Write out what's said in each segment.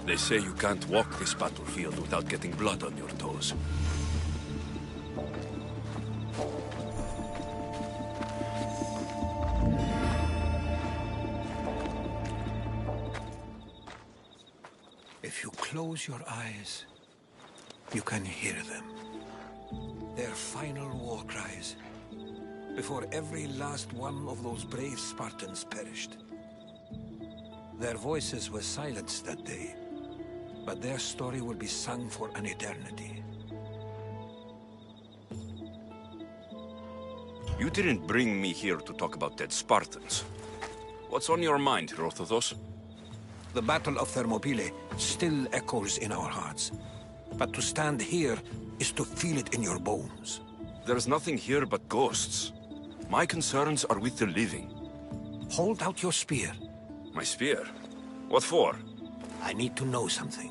They say you can't walk this battlefield without getting blood on your toes. If you close your eyes, you can hear them. Their final war cries, before every last one of those brave Spartans perished. Their voices were silenced that day, but their story will be sung for an eternity. You didn't bring me here to talk about dead Spartans. What's on your mind, Herodotus? The Battle of Thermopylae still echoes in our hearts. But to stand here is to feel it in your bones. There's nothing here but ghosts. My concerns are with the living. Hold out your spear. My spear? What for? I need to know something.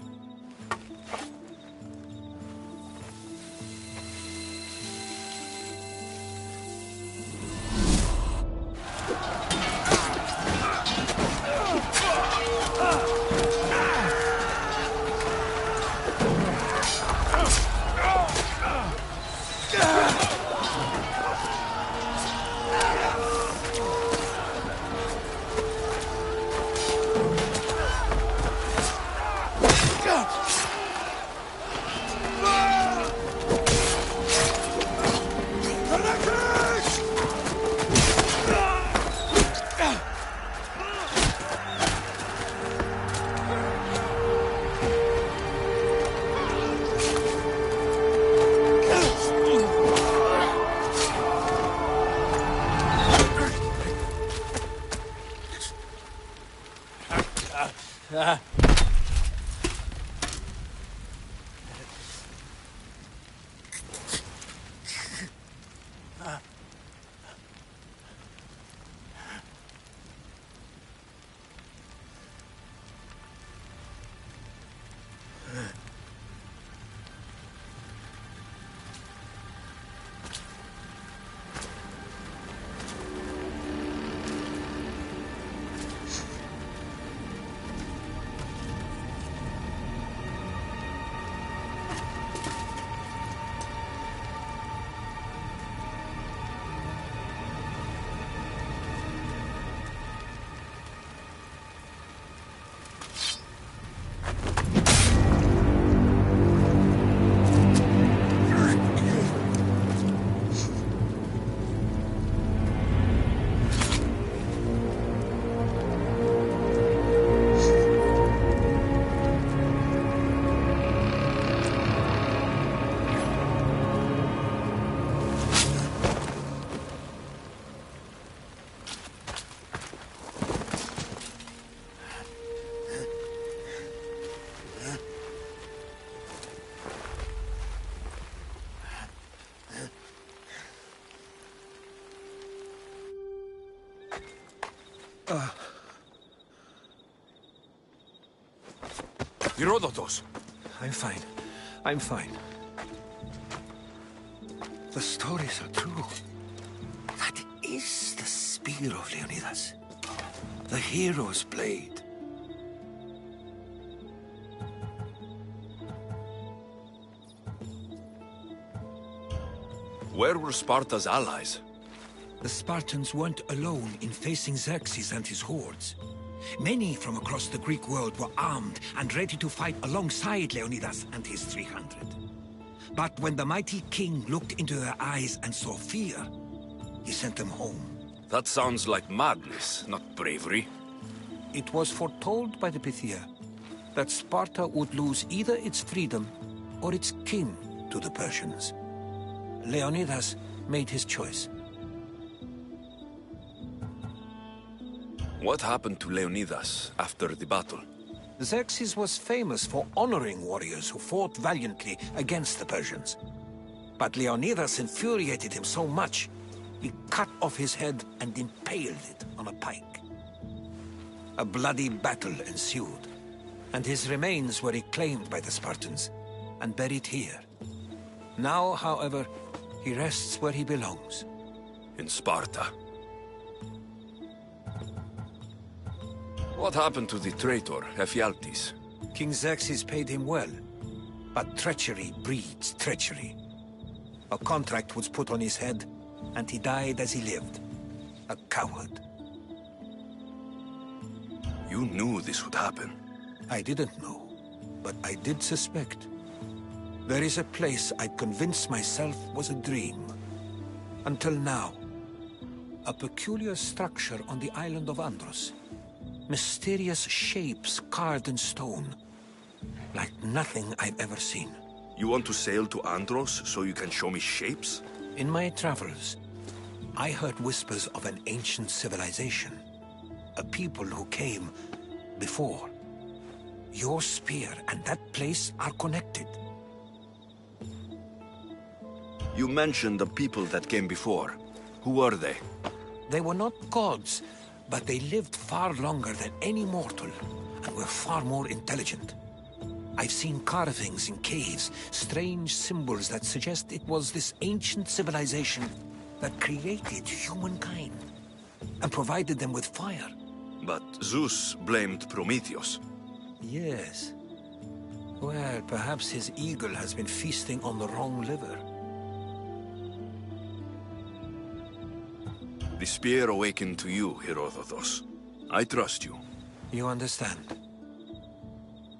Herodotus! I'm fine. I'm fine. The stories are true. That is the spear of Leonidas. The hero's blade. Where were Sparta's allies? The Spartans weren't alone in facing Xerxes and his hordes. Many from across the Greek world were armed and ready to fight alongside Leonidas and his 300. But when the mighty king looked into their eyes and saw fear, he sent them home. That sounds like madness, not bravery. It was foretold by the Pythia that Sparta would lose either its freedom or its king to the Persians. Leonidas made his choice. What happened to Leonidas after the battle? Xerxes was famous for honoring warriors who fought valiantly against the Persians. But Leonidas infuriated him so much, he cut off his head and impaled it on a pike. A bloody battle ensued, and his remains were reclaimed by the Spartans and buried here. Now, however, he rests where he belongs. In Sparta. What happened to the traitor, Ephialtes? King Xerxes paid him well, but treachery breeds treachery. A contract was put on his head, and he died as he lived. A coward. You knew this would happen. I didn't know, but I did suspect. There is a place I convinced myself was a dream. Until now. A peculiar structure on the island of Andros. Mysterious shapes carved in stone. Like nothing I've ever seen. You want to sail to Andros so you can show me shapes? In my travels, I heard whispers of an ancient civilization. A people who came before. Your spear and that place are connected. You mentioned the people that came before. Who were they? They were not gods, but they lived far longer than any mortal, and were far more intelligent. I've seen carvings in caves, strange symbols that suggest it was this ancient civilization that created humankind, and provided them with fire. But Zeus blamed Prometheus. Yes. Well, perhaps his eagle has been feasting on the wrong liver. The spear awakened to you, Herodotus. I trust you. You understand.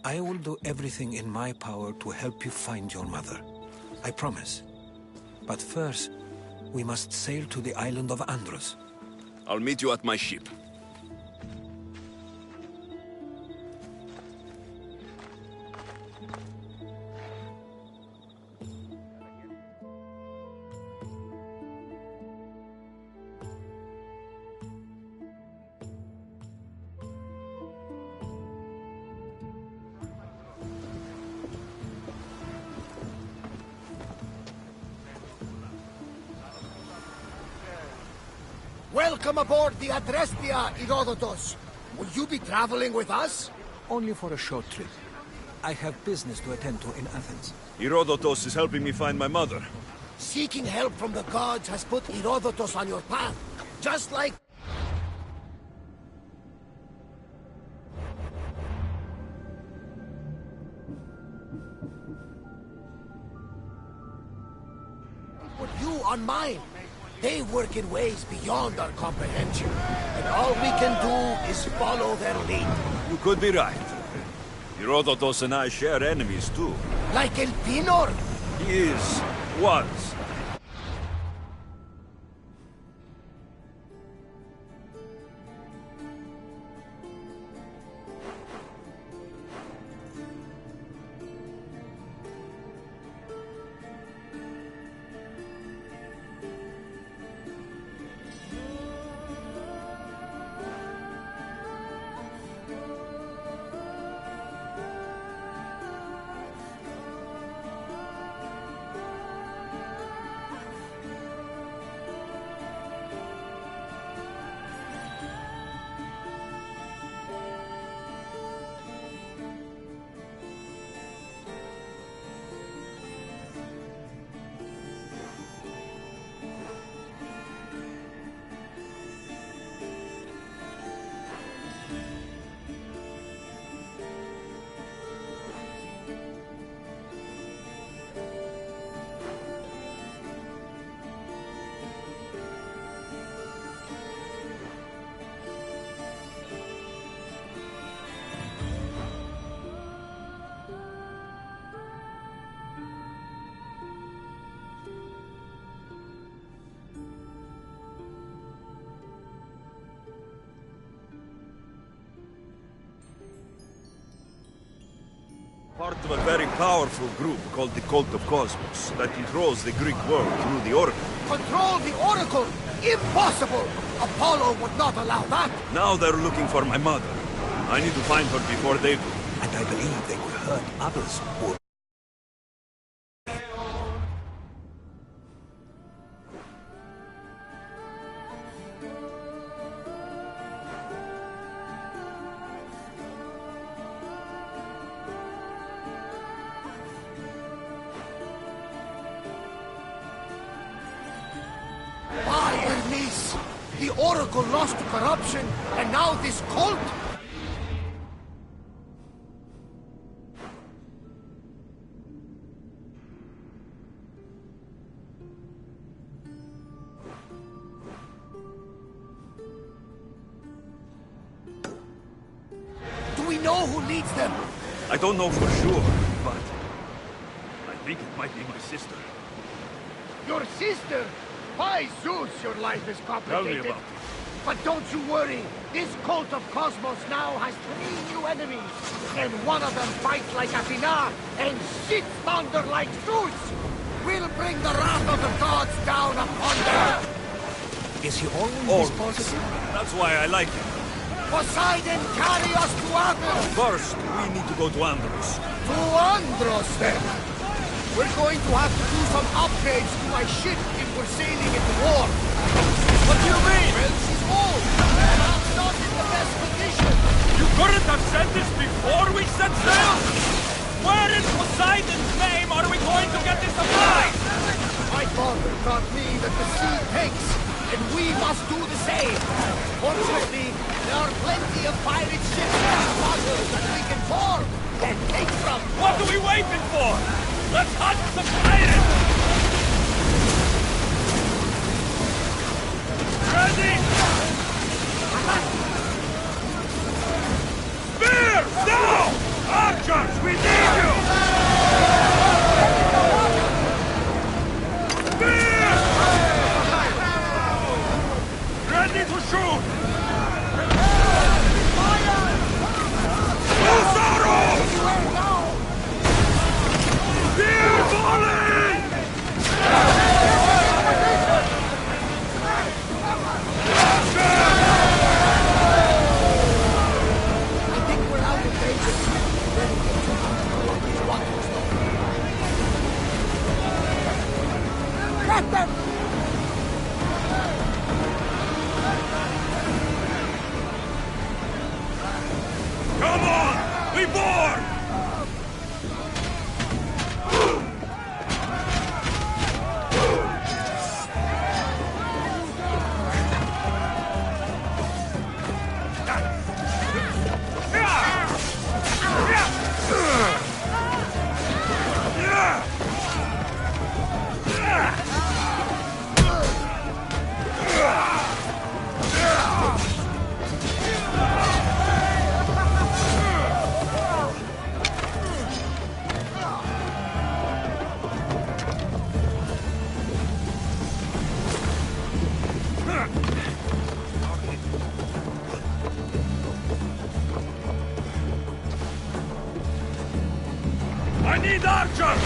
I will do everything in my power to help you find your mother. I promise. But first, we must sail to the island of Andros. I'll meet you at my ship. Welcome aboard the Adrestia, Herodotus. Will you be traveling with us? Only for a short trip. I have business to attend to in Athens. Herodotus is helping me find my mother. Seeking help from the gods has put Herodotus on your path. Just like... Put you on mine. They work in ways beyond our comprehension, and all we can do is follow their lead. You could be right. Herodotus and I share enemies too. Like Elpinor? He was. powerful group called the Cult of Cosmos that controls the Greek world through the Oracle. Control the Oracle? Impossible! Apollo would not allow that! Now they're looking for my mother. I need to find her before they do. And I believe they will hurt others who... By Hermes! The Oracle lost to corruption, and now this cult? Do we know who leads them? I don't know for sure, but I think it might be my sister. Your sister? By Zeus, your life is Tell me complicated. about it. But don't you worry. This cult of Cosmos now has 3 new enemies. And one of them fights like Athena and shits thunder like Zeus. We'll bring the wrath of the gods down upon them. Is he always Always. this positive? That's why I like him. Poseidon, carry us to Athens. First, we need to go to Andros. To Andros, then. We're going to have to do some upgrades to my ship if we're sailing into war. What do you mean? Well, she's old. And not in the best condition. You couldn't have said this before we set sail? Where in Poseidon's name are we going to get this supplies? My father taught me that the sea takes, and we must do the same. Fortunately, there are plenty of pirate ships and smuggglers that we can board and take from. What are we waiting for? Let's hunt the pirates! Ready? Spears, now! Archers, we need you! Spears! Ready to shoot! Use arrows! Spear volley! I think we're out of danger. Then we get to these waters, though. Let them! Come on! We board! I need archers!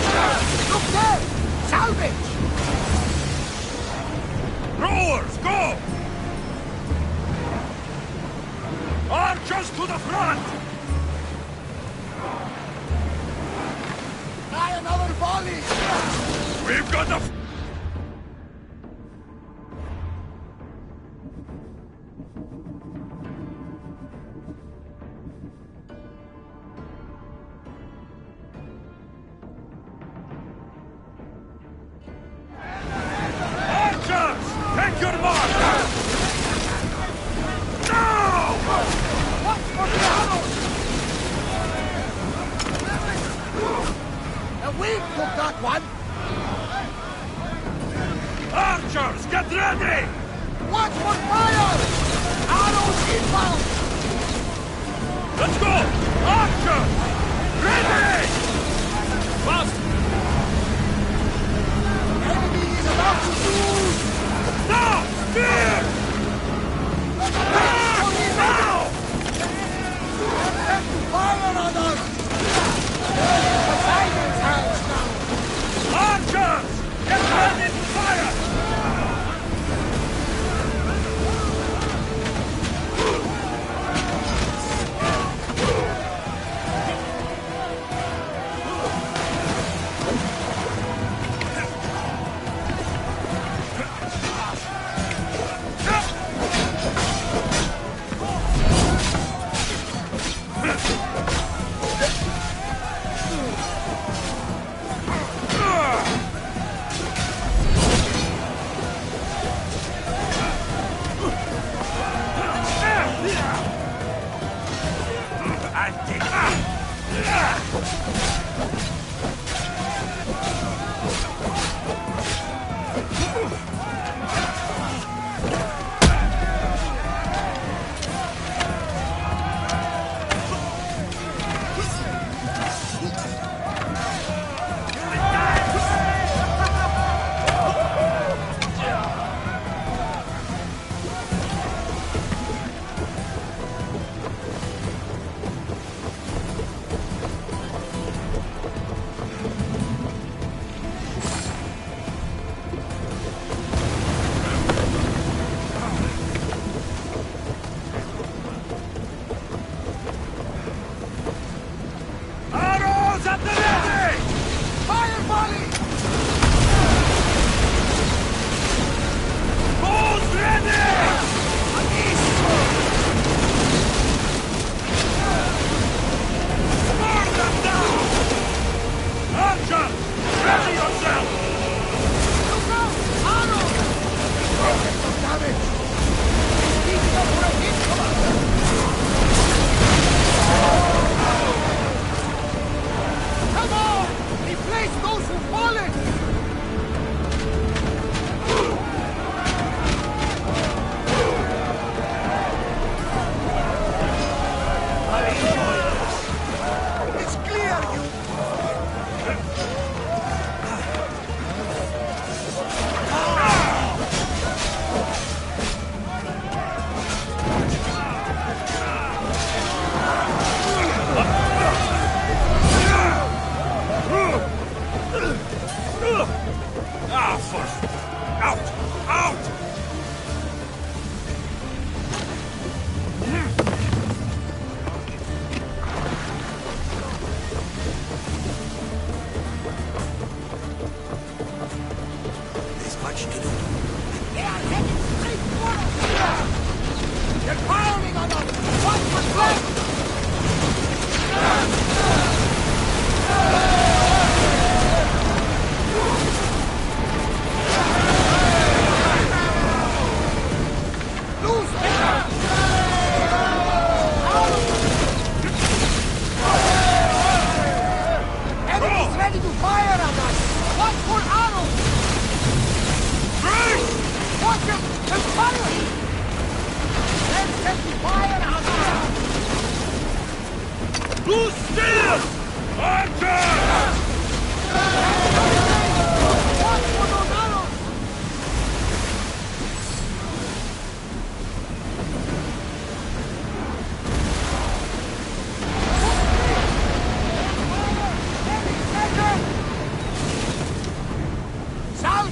Look there! Salvage! Rowers, go! Archers to the front! Try another volley! We've got the... Archers! Take your mark! Now! Watch for the arrows! And we took that one! Archers, get ready! Watch for fire! Arrows inbound! Let's go! Archers! Ready! Fast! Enemy is about to lose! Now! Spear! Now! Attempt to fire on us! Poseidon,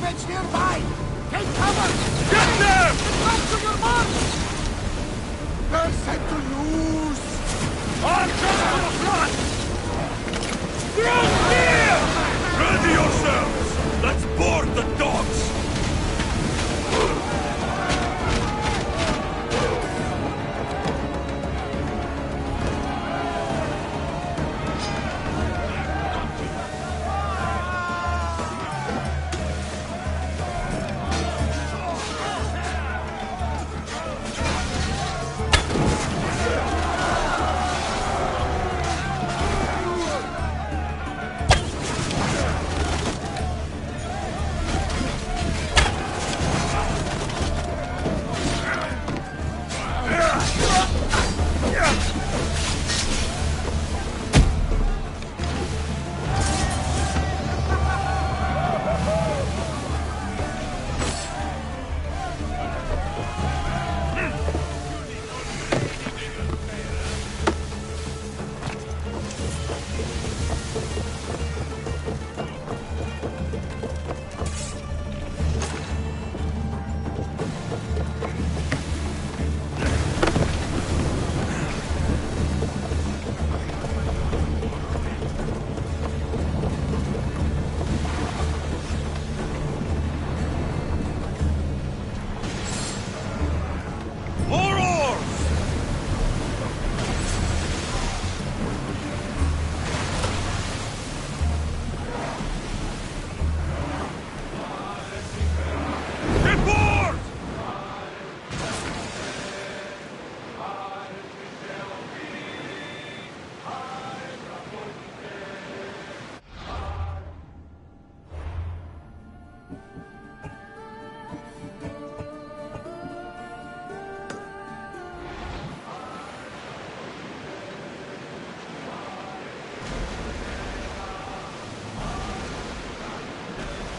salvage nearby! Take cover! Get them! Back to your mark! They're set to lose! Archers to the front! Throw spear! Ready yourselves! Let's board the dogs!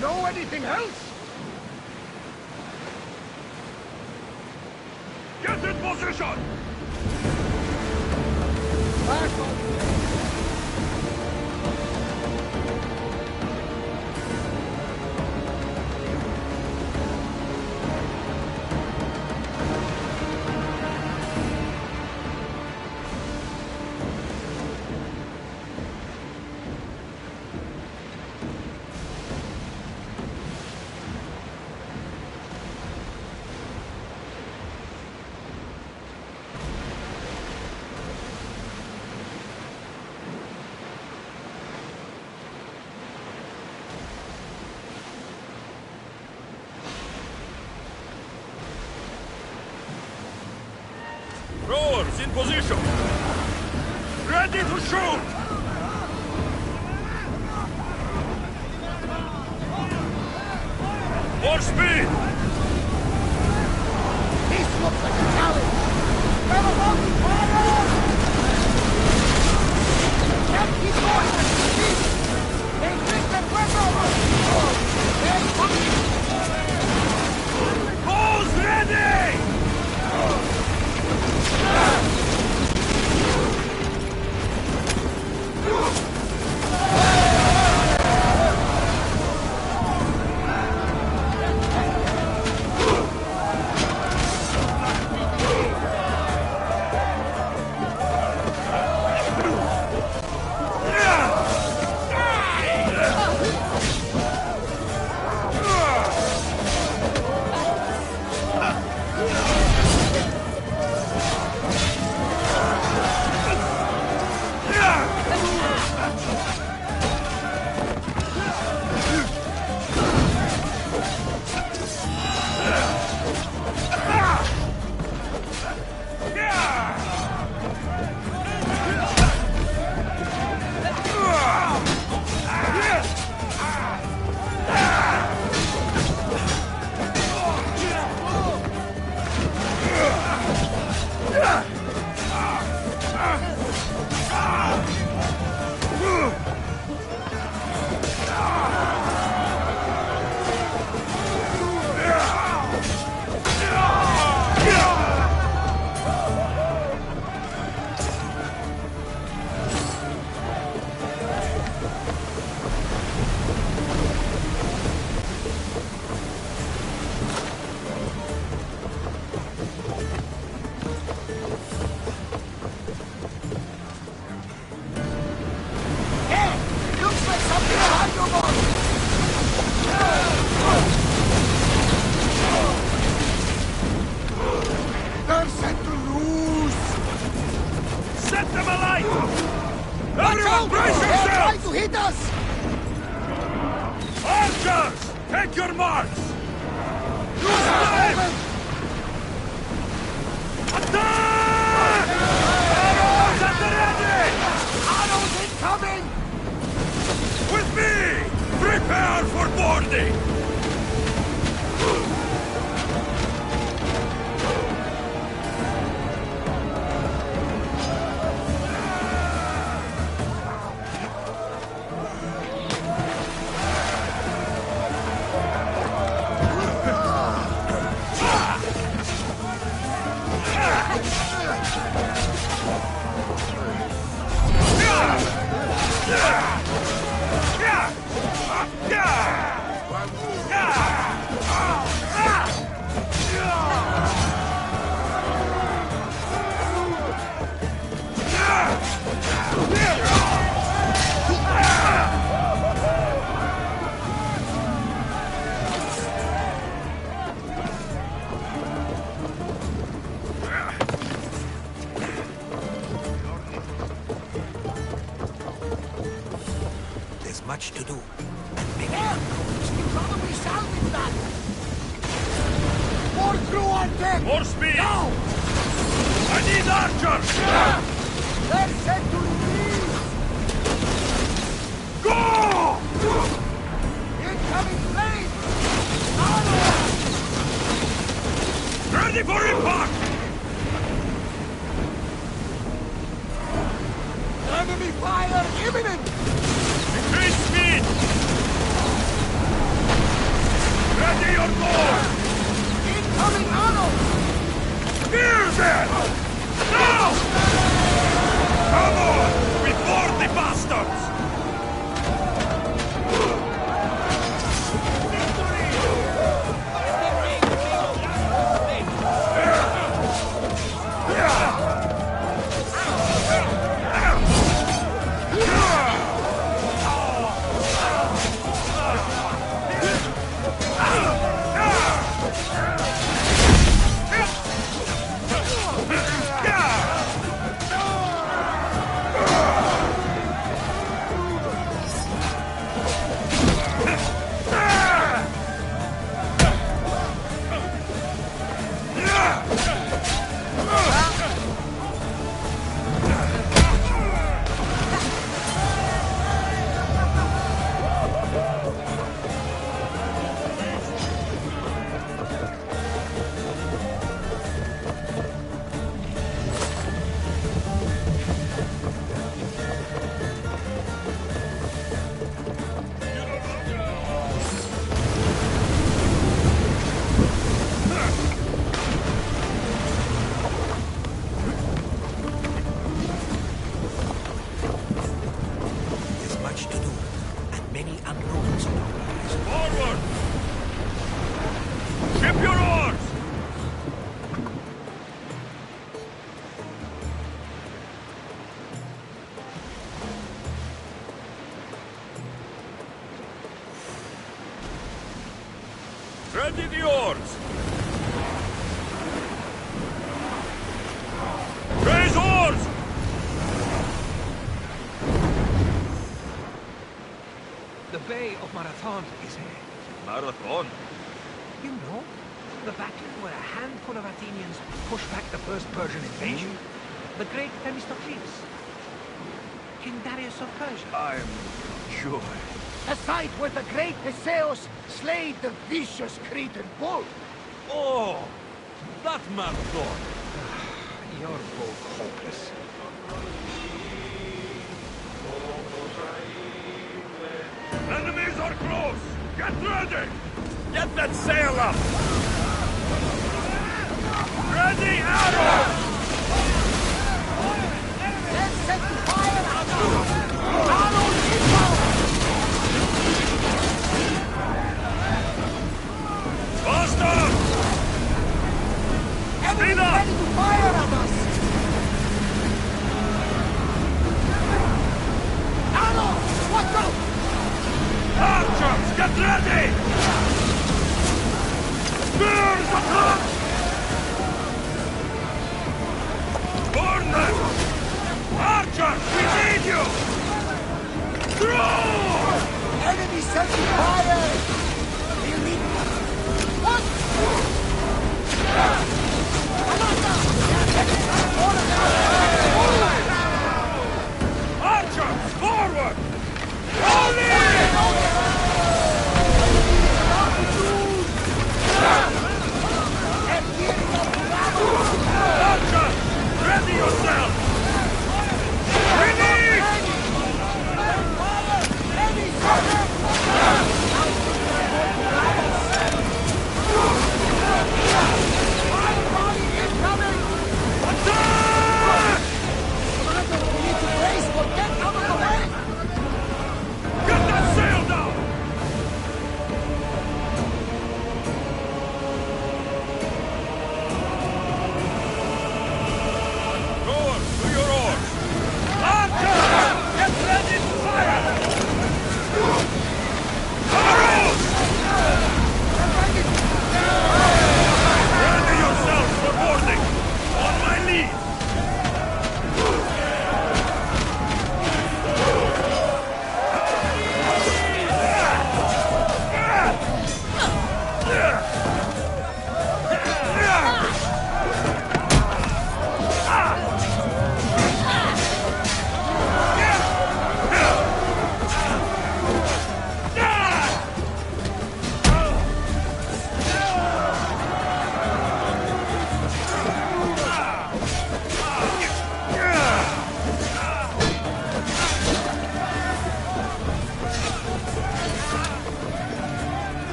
Know anything else? Get in position! Back on. Rowers in position! Ready to shoot! More speed! This looks like a challenge! Everyone, fire! Can't keep going at the speed! They think that we're over! They're coming! Bows ready! Take your marks! Use them! Attack! Arrows at the ready! Arrows incoming! With me! Prepare for boarding! There's much to do. You probably salvaged that! More crew on deck! More speed! Now! I need archers! They're set to release! Go! Incoming flames! Arrows! Ready for impact! Enemy fire imminent! Increase speed! Ready your doors! Incoming arrows! Spear them! Now! Come on! We board the bastards! There's much to do, and many unknowns on our horizon. Forward! Ship your oars! Ready the oars! Raise oars! The Bay of Marathon is a... Marathon? You know, the battle where a handful of Athenians pushed back the first Persian invasion. The great Themistocles. King Darius of Persia. I'm sure. The site where the great Theseus slayed the vicious Cretan bull! Oh! That marathon! You're both hopeless. Enemies are close! Get ready! Get that sail up! Ready, arrows! Let's set fire at arrows inbound! Faster! Enemy Speed up! ready to fire at us! Arrows! Watch out! Archers, get ready! Spears attack! Burn them! Archers, we need you! Throw! Enemy setting fire!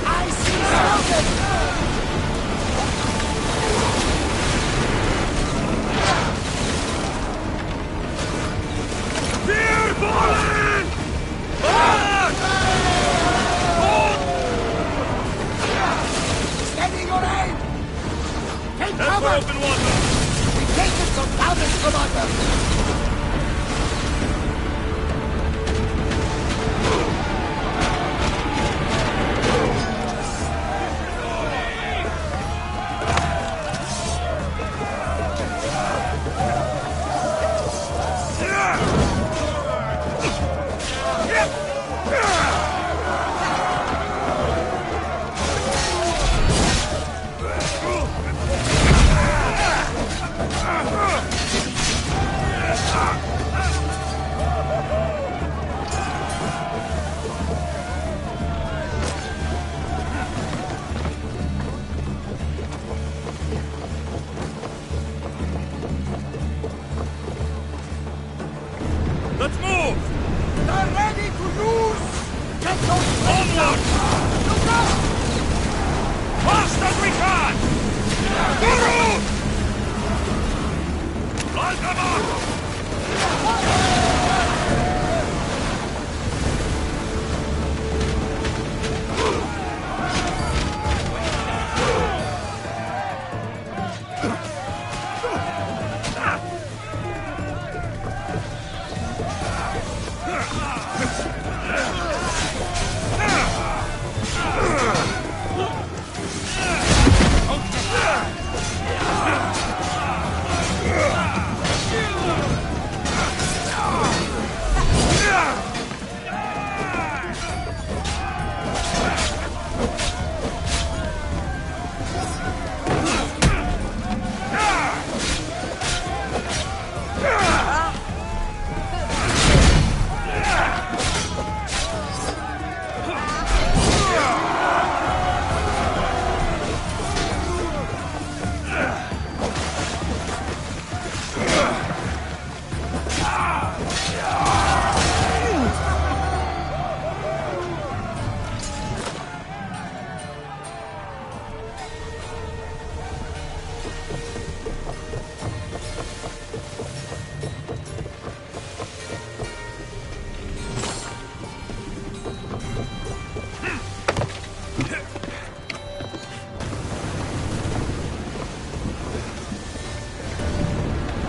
I see something! Fear fallen! Back! Steady your aim! Take Head for cover! open water! We take it some damage, Commander! Let's move! They're ready to use! Get those Onward! Look out! Fast as we can! Guru! Altamont!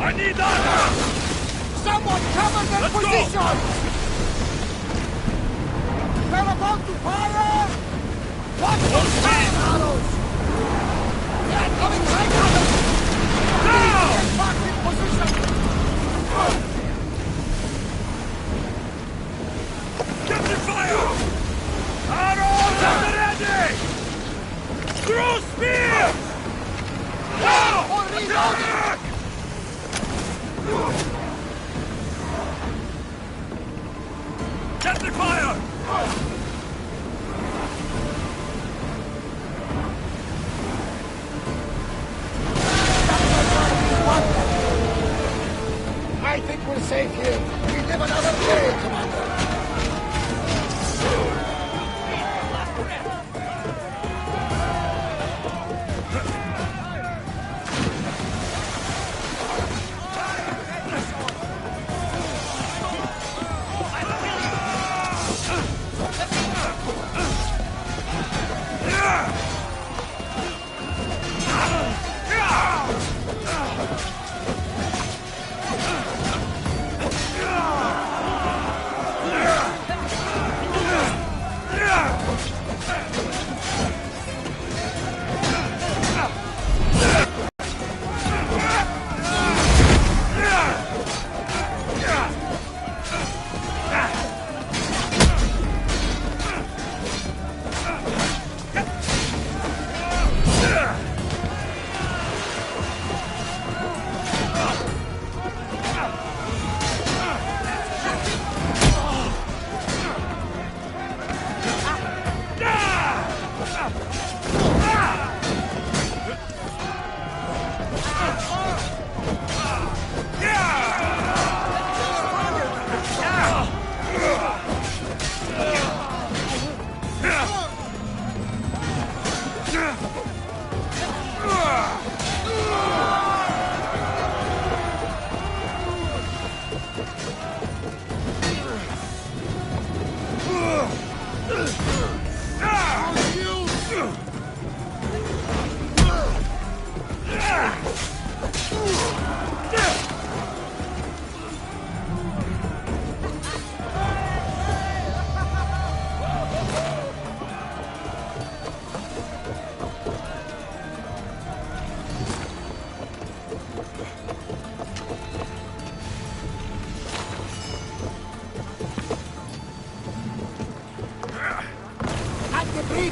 I need armor! Someone cover their Let's go! position! They're about to fire! Watch those fire arrows! They're coming right at us! Now! Get back in position! Captain fire! Arrows at the ready! Throw spears! Now! Or reload! Attack! Captain fire!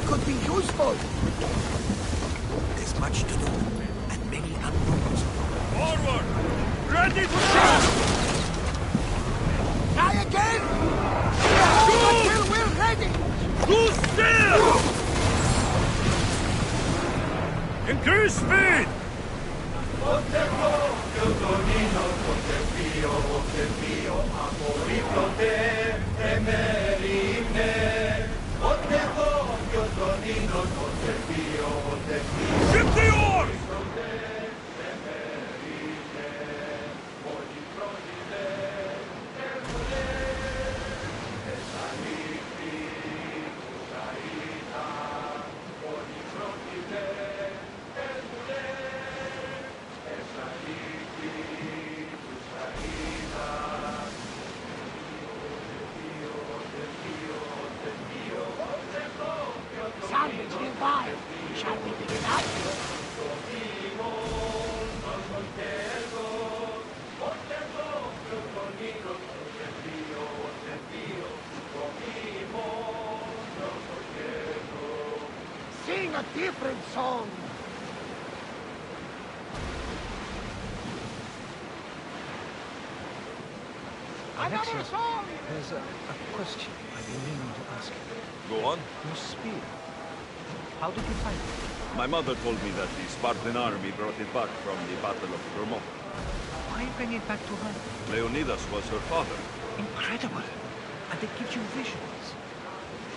could be useful. There's much to do, and many unknowns. Forward! Ready for charge! Try again! Hold until we're ready! Do still! Increase speed! Ship the oars! Salvage nearby. Shall we pick it up? Sing a different song. Another song! There's a question I've been meaning to ask you. Go on. Your spear. How did you find it? My mother told me that the Spartan army brought it back from the Battle of Thermopylae. Why bring it back to her? Leonidas was her father. Incredible. And it gives you visions.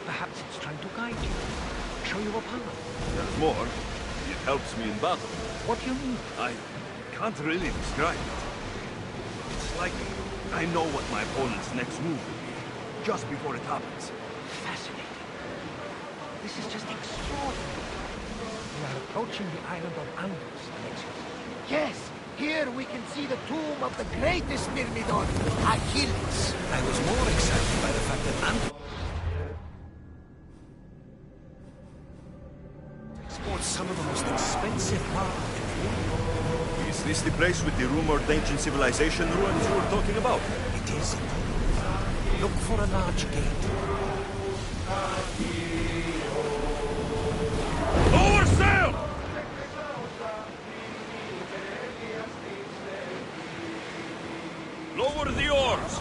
Perhaps it's trying to guide you. Show you a path. There's more. It helps me in battle. What do you mean? I can't really describe it. It's like I know what my opponent's next move will be, just before it happens. Fascinating. This is just extraordinary. We are approaching the island of Andros, Alexios. Yes, here we can see the tomb of the greatest Myrmidon, Achilles. I was more excited by the fact that Andros exports some of the most expensive marble in the world. Is this the place with the rumored ancient civilization ruins you were talking about? It is. Look for a large gate. Lower sail! Lower the oars!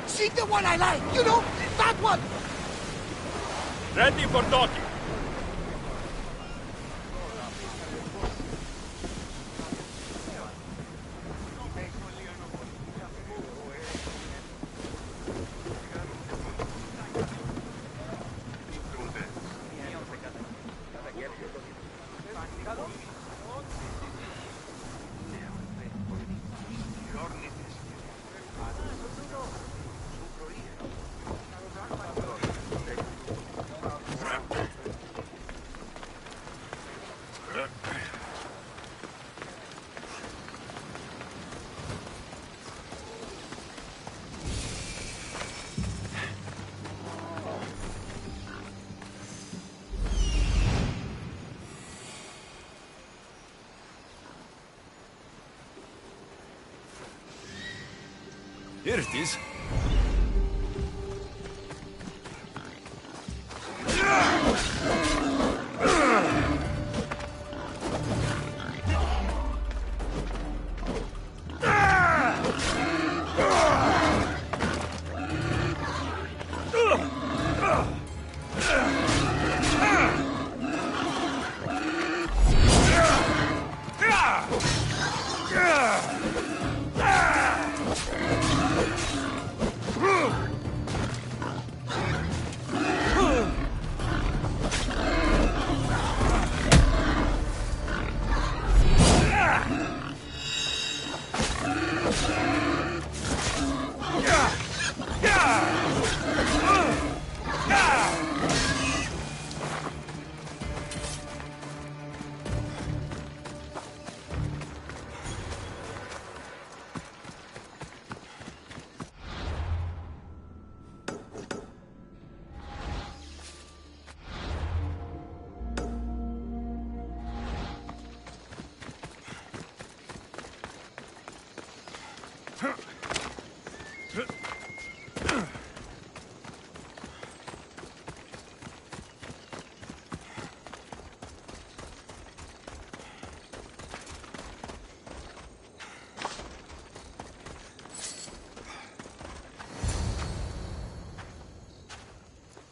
See the one I like, you know, that one! Ready for docking! Here it is.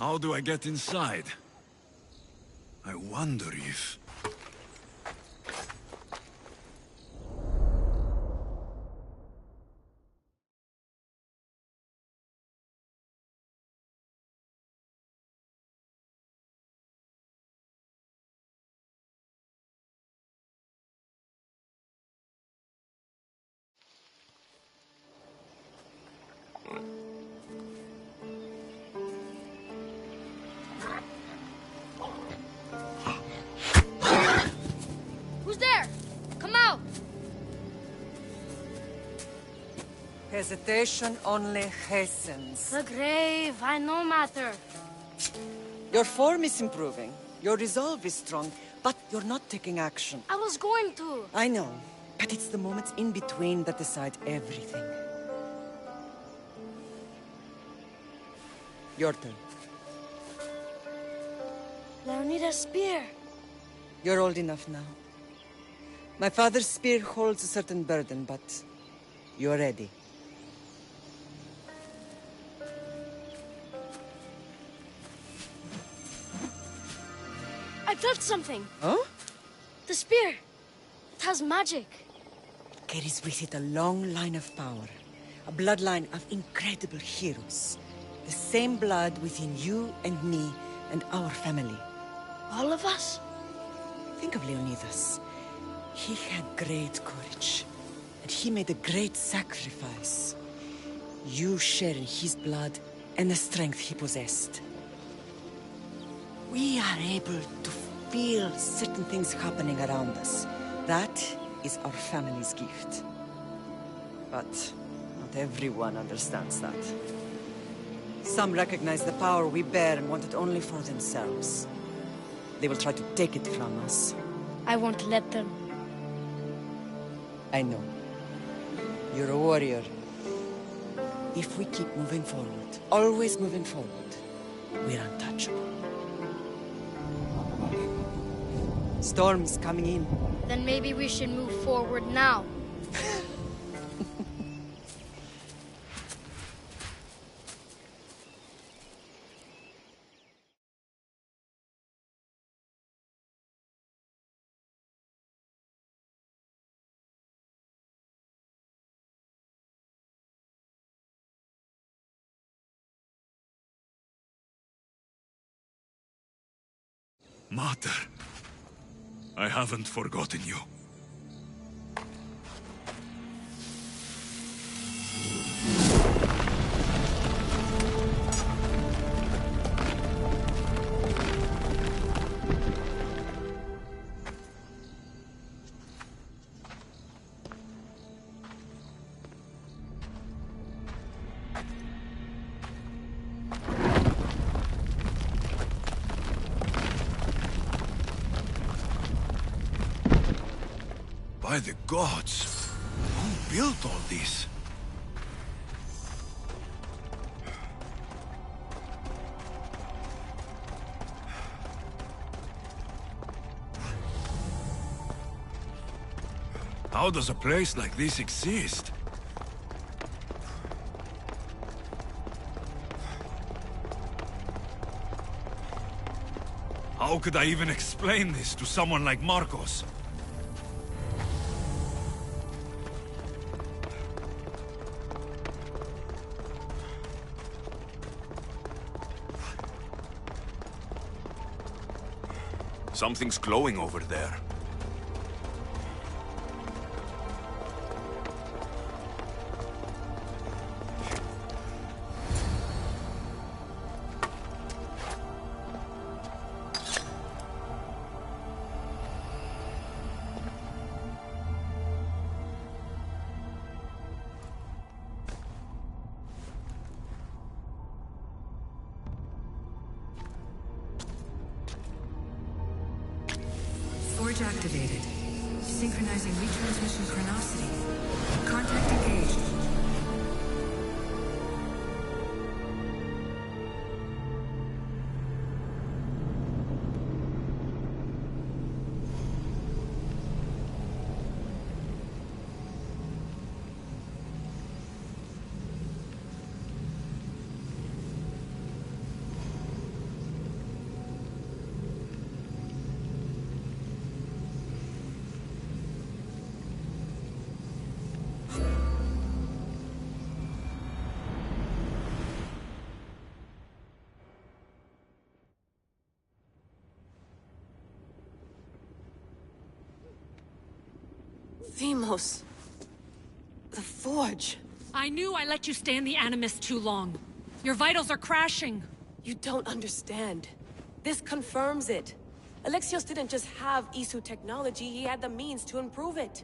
How do I get inside? I wonder if... Who's there? Come out! Hesitation only hastens. The grave, I no matter. Your form is improving. Your resolve is strong, but you're not taking action. I was going to. I know, but it's the moments in between that decide everything. Your turn. Leonida's spear. You're old enough now. My father's spear holds a certain burden, but you're ready. I felt something. Huh? The spear. It has magic. It carries with it a long line of power. A bloodline of incredible heroes. The same blood within you and me and our family. All of us? Think of Leonidas. He had great courage, and he made a great sacrifice. You share in his blood and the strength he possessed. We are able to feel certain things happening around us. That is our family's gift. But not everyone understands that. Some recognize the power we bear and want it only for themselves. They will try to take it from us. I won't let them. I know. You're a warrior. If we keep moving forward, always moving forward, we're untouchable. Storm's coming in. Then maybe we should move forward now. Mater, I haven't forgotten you. By the gods, who built all this? How does a place like this exist? How could I even explain this to someone like Marcos? Something's glowing over there. Forge activated. Synchronizing retransmission chronicity. Contact engaged. Themos. The Forge. I knew I let you stay in the Animus too long. Your vitals are crashing. You don't understand. This confirms it. Alexios didn't just have Isu technology, he had the means to improve it.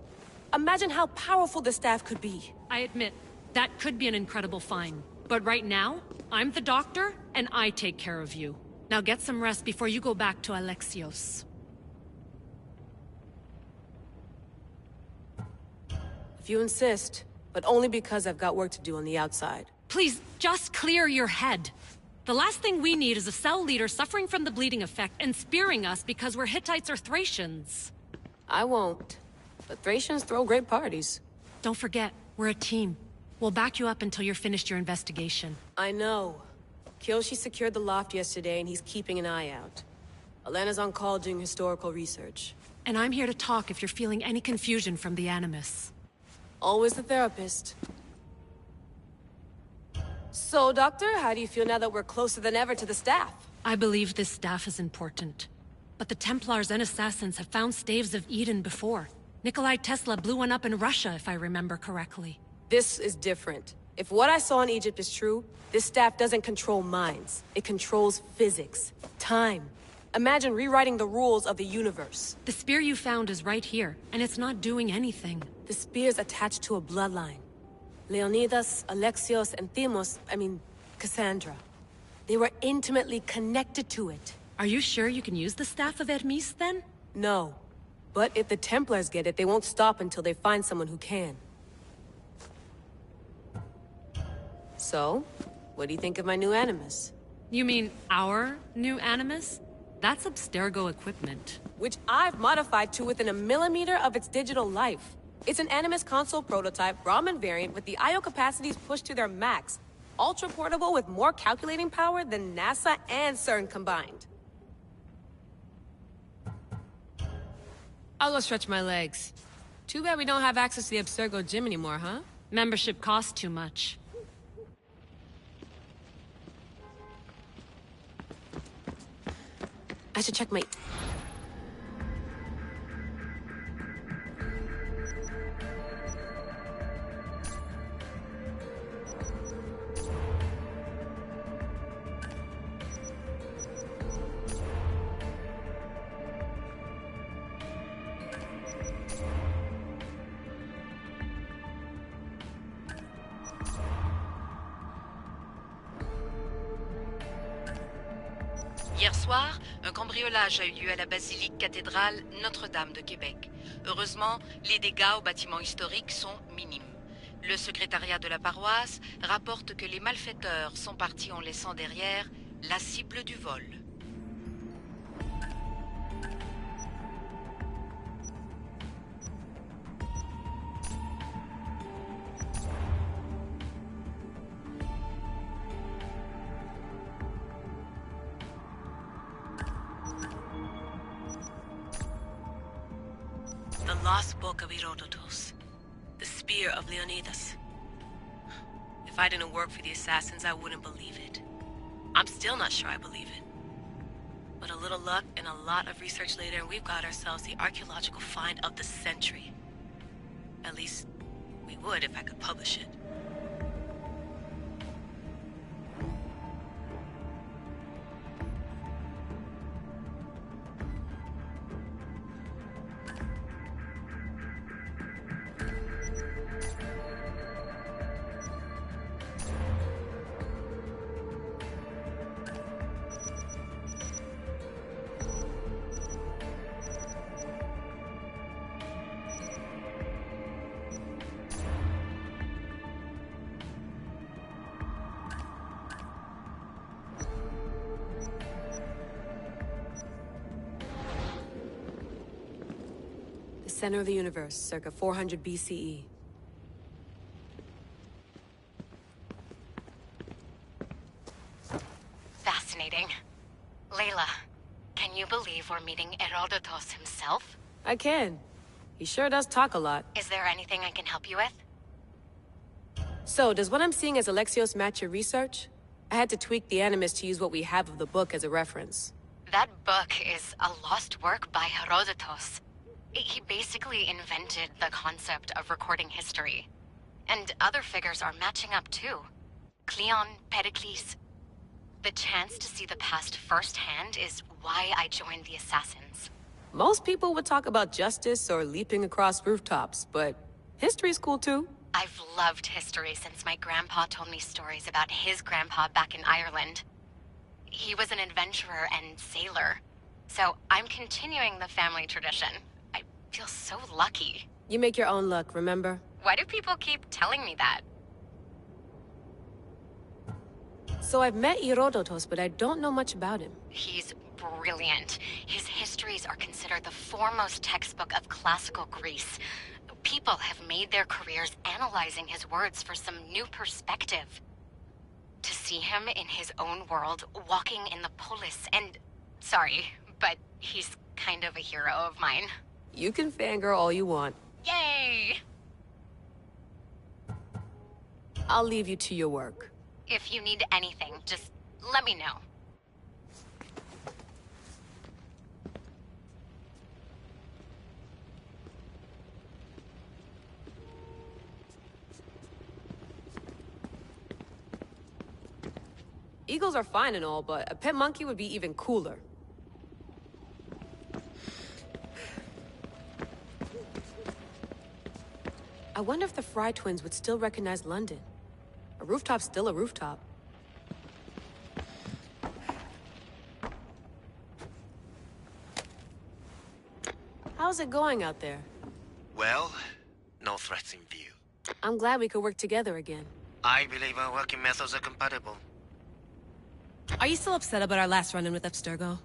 Imagine how powerful the staff could be. I admit, that could be an incredible find. But right now, I'm the doctor, and I take care of you. Now get some rest before you go back to Alexios. If you insist, but only because I've got work to do on the outside. Please, just clear your head. The last thing we need is a cell leader suffering from the bleeding effect and spearing us because we're Hittites or Thracians. I won't. But Thracians throw great parties. Don't forget, we're a team. We'll back you up until you're finished your investigation. I know. Kyoshi secured the loft yesterday and he's keeping an eye out. Elena's on call doing historical research. And I'm here to talk if you're feeling any confusion from the Animus. Always the therapist. So, Doctor, how do you feel now that we're closer than ever to the staff? I believe this staff is important. But the Templars and Assassins have found staves of Eden before. Nikolai Tesla blew one up in Russia, if I remember correctly. This is different. If what I saw in Egypt is true, this staff doesn't control minds. It controls physics, time. Imagine rewriting the rules of the universe. The spear you found is right here, and it's not doing anything. The spear's attached to a bloodline. Leonidas, Alexios, and Cassandra. They were intimately connected to it. Are you sure you can use the Staff of Hermes, then? No. But if the Templars get it, they won't stop until they find someone who can. So, what do you think of my new Animus? You mean our new Animus? That's Abstergo equipment. Which I've modified to within a millimeter of its digital life. It's an Animus console prototype, Raman variant, with the I/O capacities pushed to their max. Ultra-portable with more calculating power than NASA and CERN combined. I'll go stretch my legs. Too bad we don't have access to the Abstergo gym anymore, huh? Membership costs too much. I should check my... Hier soir, un cambriolage a eu lieu à la basilique cathédrale Notre-Dame de Québec. Heureusement, les dégâts au bâtiment historique sont minimes. Le secrétariat de la paroisse rapporte que les malfaiteurs sont partis en laissant derrière la cible du vol. The lost book of Herodotus. The spear of Leonidas. If I didn't work for the assassins, I wouldn't believe it. I'm still not sure I believe it. But a little luck and a lot of research later, and we've got ourselves the archaeological find of the century. At least, we would if I could publish it. Center of the universe, circa 400 BCE. Fascinating. Layla, can you believe we're meeting Herodotus himself? I can. He sure does talk a lot. Is there anything I can help you with? So, does what I'm seeing as Alexios match your research? I had to tweak the Animus to use what we have of the book as a reference. That book is a lost work by Herodotus. He basically invented the concept of recording history. And other figures are matching up too. Cleon, Pericles. The chance to see the past firsthand is why I joined the Assassins. Most people would talk about justice or leaping across rooftops, but history's cool too. I've loved history since my grandpa told me stories about his grandpa back in Ireland. He was an adventurer and sailor. So I'm continuing the family tradition. I feel so lucky. You make your own luck, remember? Why do people keep telling me that? So I've met Herodotus, but I don't know much about him. He's brilliant. His histories are considered the foremost textbook of classical Greece. People have made their careers analyzing his words for some new perspective. To see him in his own world, walking in the polis, and... Sorry, but he's kind of a hero of mine. You can fangirl all you want. Yay! I'll leave you to your work. If you need anything, just let me know. Eagles are fine and all, but a pet monkey would be even cooler. I wonder if the Fry twins would still recognize London. A rooftop's still a rooftop. How's it going out there? Well, no threats in view. I'm glad we could work together again. I believe our working methods are compatible. Are you still upset about our last run-in with Abstergo?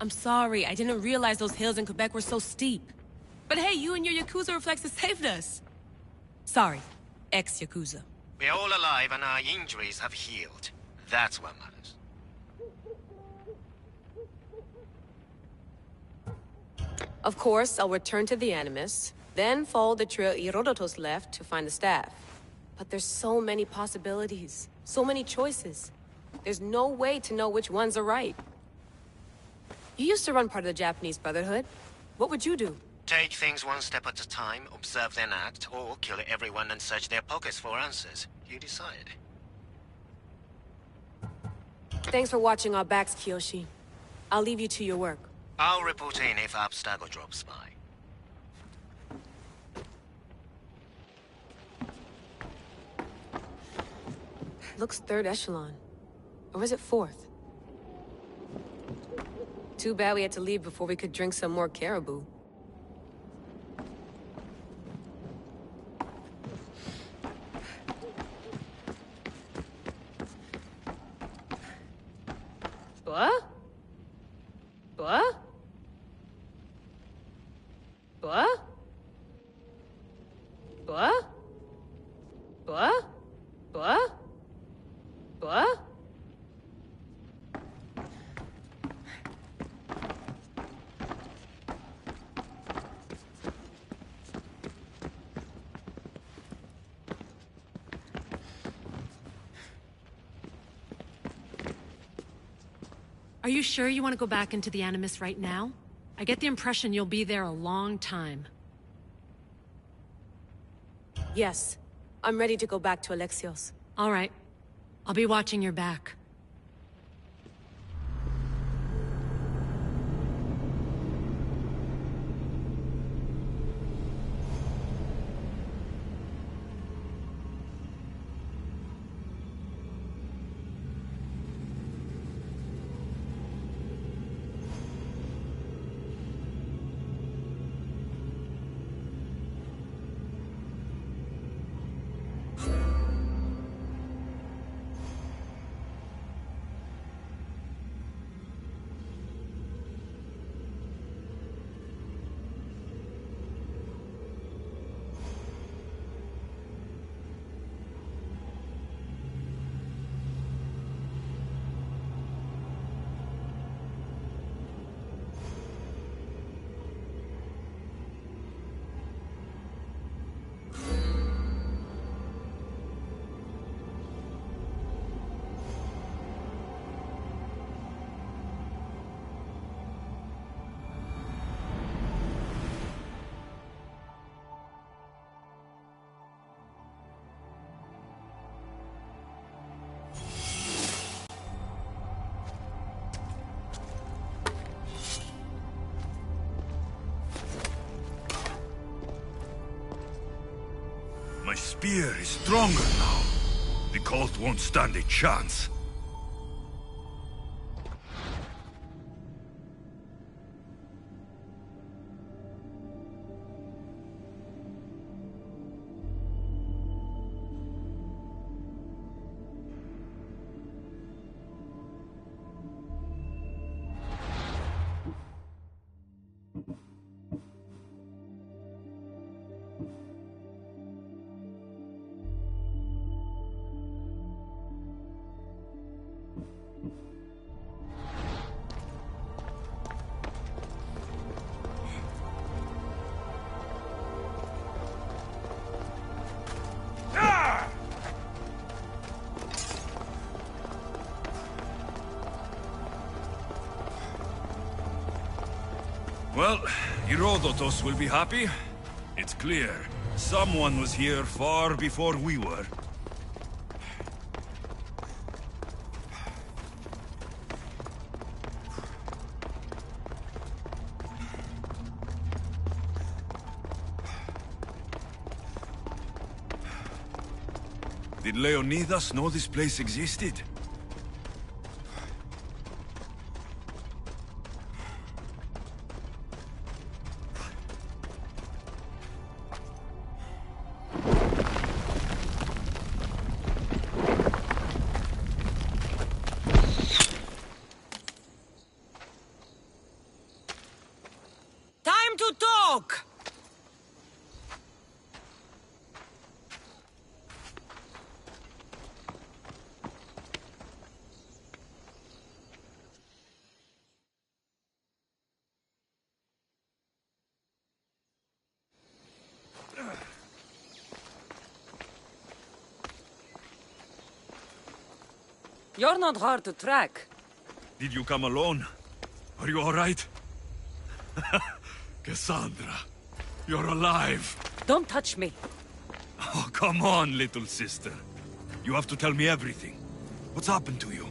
I'm sorry, I didn't realize those hills in Quebec were so steep. But hey, you and your Yakuza reflexes saved us. Sorry, ex-Yakuza. We're all alive and our injuries have healed. That's what matters. Of course, I'll return to the Animus, then follow the trail Herodotus left to find the staff. But there's so many possibilities, so many choices. There's no way to know which ones are right. You used to run part of the Japanese Brotherhood. What would you do? Take things one step at a time, observe then act, or kill everyone and search their pockets for answers. You decide. Thanks for watching our backs, Kiyoshi. I'll leave you to your work. I'll report in if Abstergo drops by. Looks third echelon. Or is it fourth? Too bad we had to leave before we could drink some more caribou. What? What? What? What? What? What? What? Are you sure you want to go back into the Animus right now? I get the impression you'll be there a long time. Yes. I'm ready to go back to Alexios. All right. I'll be watching your back. My spear is stronger now. The cult won't stand a chance. Well, Herodotus will be happy. It's clear. Someone was here far before we were. Did Leonidas know this place existed? Time to talk! You're not hard to track. Did you come alone? Are you all right? Cassandra, you're alive. Don't touch me. Oh, come on, little sister. You have to tell me everything. What's happened to you?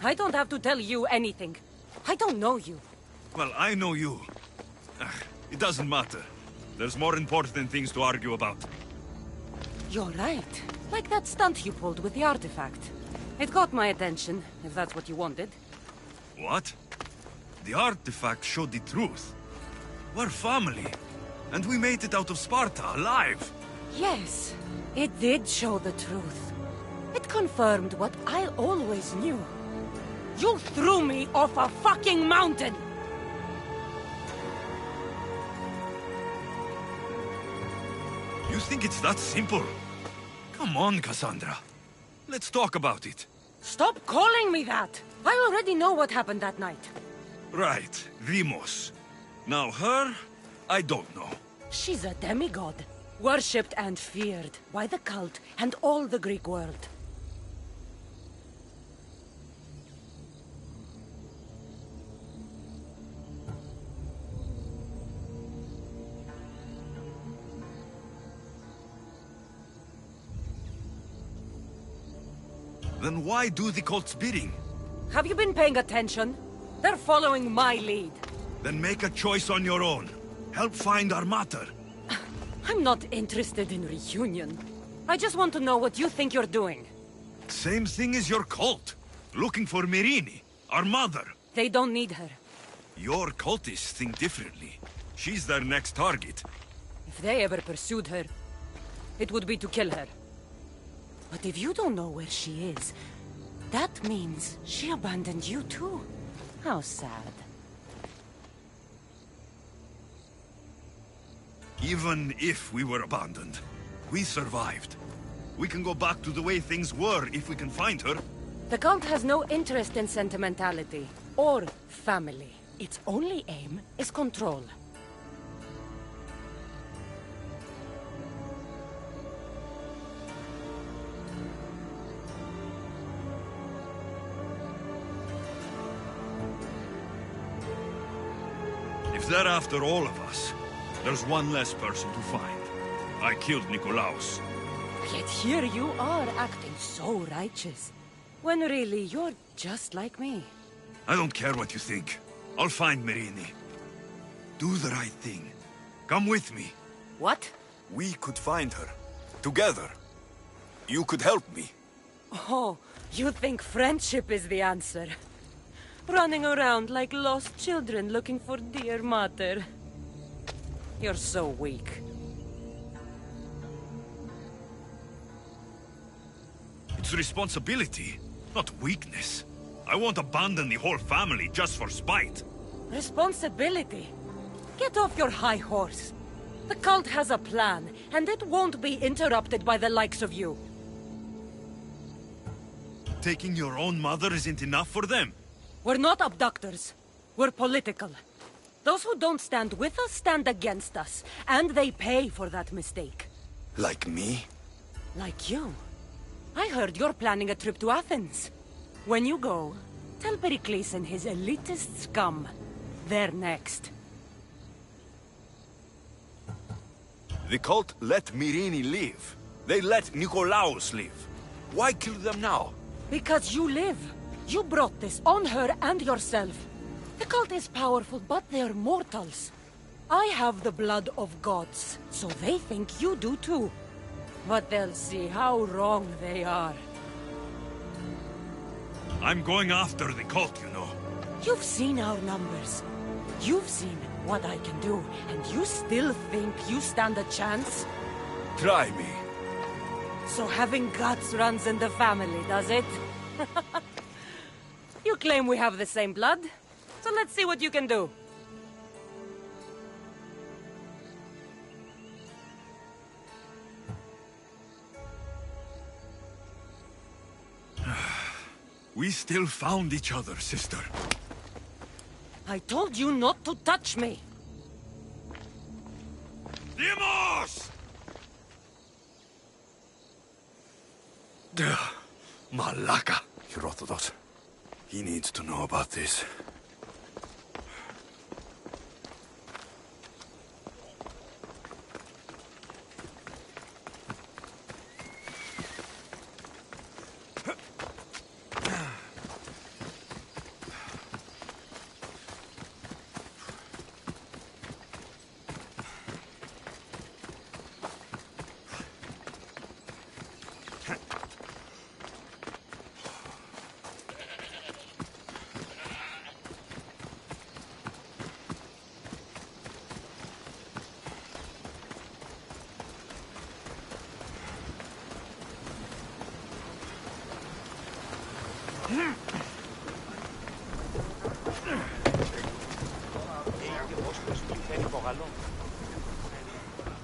I don't have to tell you anything. I don't know you. Well, I know you. It doesn't matter. There's more important things to argue about. You're right. Like that stunt you pulled with the artifact. It got my attention, if that's what you wanted. What? The artifact showed the truth. We're family. And we made it out of Sparta, alive. Yes, it did show the truth. It confirmed what I always knew. You threw me off a fucking mountain! You think it's that simple? Come on, Cassandra. Let's talk about it. Stop calling me that! I already know what happened that night. Right, Deimos. Now her, I don't know. She's a demigod. Worshipped and feared by the cult and all the Greek world. Then why do the cult's bidding? Have you been paying attention? They're following my lead. Then make a choice on your own. Help find our mater. I'm not interested in reunion. I just want to know what you think you're doing. Same thing as your cult. Looking for Myrrine, our mother. They don't need her. Your cultists think differently. She's their next target. If they ever pursued her, it would be to kill her. But if you don't know where she is, that means she abandoned you too. How sad. Even if we were abandoned, we survived. We can go back to the way things were if we can find her. The cult has no interest in sentimentality or family. Its only aim is control. If they're after all of us, there's one less person to find. I killed Nikolaos. Yet here you are, acting so righteous. When really, you're just like me. I don't care what you think. I'll find Myrrine. Do the right thing. Come with me. What? We could find her. Together, you could help me. Oh, you think friendship is the answer? Running around like lost children looking for dear mother. You're so weak. It's responsibility, not weakness. I won't abandon the whole family just for spite. Responsibility? Get off your high horse. The cult has a plan, and it won't be interrupted by the likes of you. Taking your own mother isn't enough for them? We're not abductors. We're political. Those who don't stand with us stand against us, and they pay for that mistake. Like me? Like you. I heard you're planning a trip to Athens. When you go, tell Pericles and his elitist scum. They're next. The cult let Myrine live. They let Nikolaos live. Why kill them now? Because you live. You brought this on her and yourself. The cult is powerful, but they're mortals. I have the blood of gods, so they think you do too. But they'll see how wrong they are. I'm going after the cult, you know. You've seen our numbers. You've seen what I can do, and you still think you stand a chance? Try me. So having guts runs in the family, does it? You claim we have the same blood, so let's see what you can do. We still found each other, sister. I told you not to touch me. Demos! Malaka. Herodotus. He needs to know about this.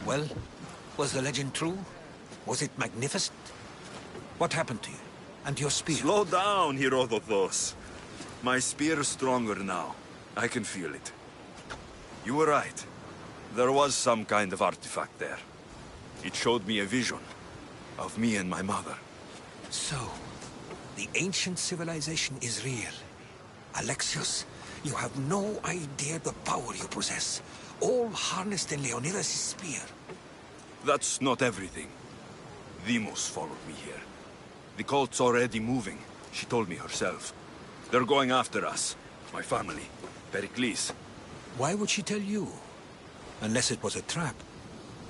Well, was the legend true? Was it magnificent? What happened to you? And your spear? Slow down, Herodotus. My spear's stronger now. I can feel it. You were right. There was some kind of artifact there. It showed me a vision of me and my mother. So, the ancient civilization is real. Alexios, you have no idea the power you possess. All harnessed in Leonidas' spear. That's not everything. Demos followed me here. The cult's already moving. She told me herself. They're going after us. My family. Pericles. Why would she tell you? Unless it was a trap.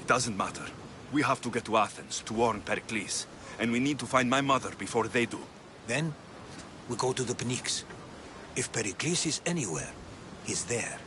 It doesn't matter. We have to get to Athens to warn Pericles. And we need to find my mother before they do. Then, we go to the Pnyx. If Pericles is anywhere, he's there.